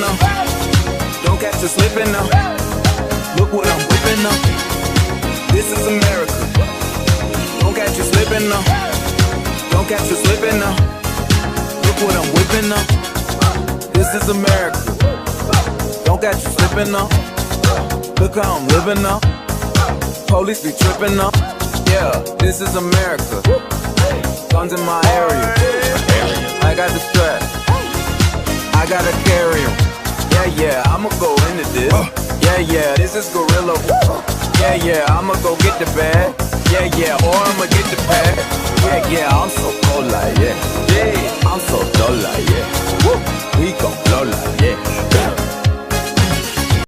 now. Don't catch you slipping now. Look what I'm whipping now. This is America. Don't catch you slipping now. Don't catch you slipping now. Look what I'm whipping now. This is America. Don't catch you slipping now. Look how I'm living now. Police be tripping now. Yeah, this is America. Guns in my area. I got the strap. I gotta carry 'em. Yeah, I'ma go into this. Yeah, this is gorilla. Yeah, I'ma go get the bag. Yeah, or I'ma get the pad. Yeah, I'm so cold like, yeah, I'm so dull like, yeah. We gon' blow like, yeah.